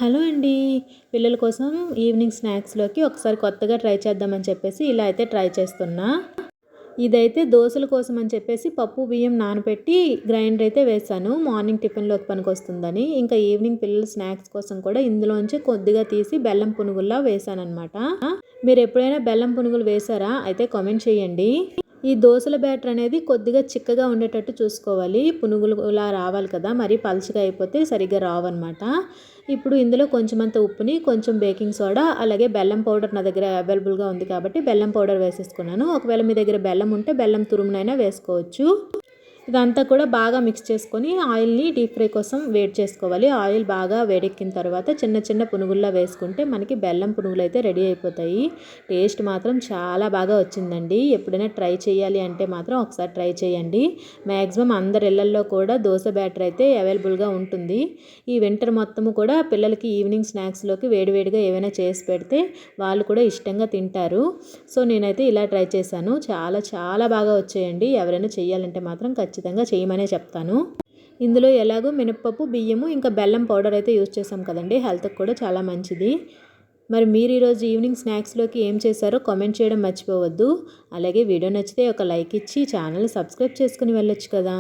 Hello అండి. పిల్లల కోసం ఈవినింగ్ స్నాక్స్‌లోకి ఒకసారి కొత్తగా ట్రై చేద్దామని చెప్పేసి ఇలా అయితే ట్రై చేస్తున్నా. ఇదైతే దోసల కోసం అని చెప్పేసి పప్పు, బియ్యం నానబెట్టి గ్రైండర్ అయితే వేశాను. మార్నింగ్ టిఫిన్‌లోకి పనికొస్తుందని. ఇంకా ఈవినింగ్ పిల్లల స్నాక్స్ కోసం కూడా ఇందులోంచి కొద్దిగా తీసి బెల్లం పునుగుల్లా వేశాననమాట. మీరెప్పుడైనా బెల్లం పునుగులు వేశారా? అయితే కామెంట్ చేయండి. ఈ దోసల బ్యాటర్ అనేది కొద్దిగా చిక్కగా ఉండేటట్టు చూసుకోవాలి. పునుగులులా రావాలి కదా! మరీ పలచగా అయిపోతే సరిగ్గా రావన్నమాట. ఇప్పుడు ఇందులో కొంచెమంత ఉప్పుని, కొంచెం బేకింగ్ సోడా, అలాగే బెల్లం పౌడర్ నా దగ్గర అవైలబుల్‌గా ఉంది కాబట్టి బెల్లం పౌడర్ వేసేసుకున్నాను. ఒకవేళ మీ దగ్గర బెల్లం ఉంటే బెల్లం తురుమునైనా వేసుకోవచ్చు. ఇదంతా కూడా బాగా మిక్స్ చేసుకొని ఆయిల్ని డీప్ ఫ్రై కోసం వేడి చేసుకోవాలి. ఆయిల్ బాగా వేడెక్కిన తర్వాత చిన్న చిన్న పునుగుల్లా వేసుకుంటే మనకి బెల్లం పునుగులు అయితే రెడీ అయిపోతాయి. టేస్ట్ మాత్రం చాలా బాగా వచ్చిందండి. ఎప్పుడైనా ట్రై చేయాలి అంటే మాత్రం ఒకసారి ట్రై చేయండి. మ్యాక్సిమం అందరి ఇళ్లల్లో కూడా దోస బ్యాటర్ అయితే అవైలబుల్గా ఉంటుంది. ఈ వింటర్ మొత్తము కూడా పిల్లలకి ఈవినింగ్ స్నాక్స్లోకి వేడివేడిగా ఏవైనా చేసి పెడితే వాళ్ళు కూడా ఇష్టంగా తింటారు. సో నేనైతే ఇలా ట్రై చేశాను. చాలా చాలా బాగా వచ్చాయండి. ఎవరైనా చేయాలంటే మాత్రం ఖచ్చితంగా చేయమనే చెప్తాను. ఇందులో ఎలాగో మినపప్పు, బియ్యము ఇంకా బెల్లం పౌడర్ అయితే యూజ్ చేసాం కదండి. హెల్త్కి కూడా చాలా మంచిది. మరి మీరు ఈరోజు ఈవినింగ్ స్నాక్స్లోకి ఏం చేశారో కామెంట్ చేయడం మర్చిపోవద్దు. అలాగే వీడియో నచ్చితే ఒక లైక్ ఇచ్చి ఛానల్ సబ్స్క్రైబ్ చేసుకుని వెళ్ళొచ్చు కదా.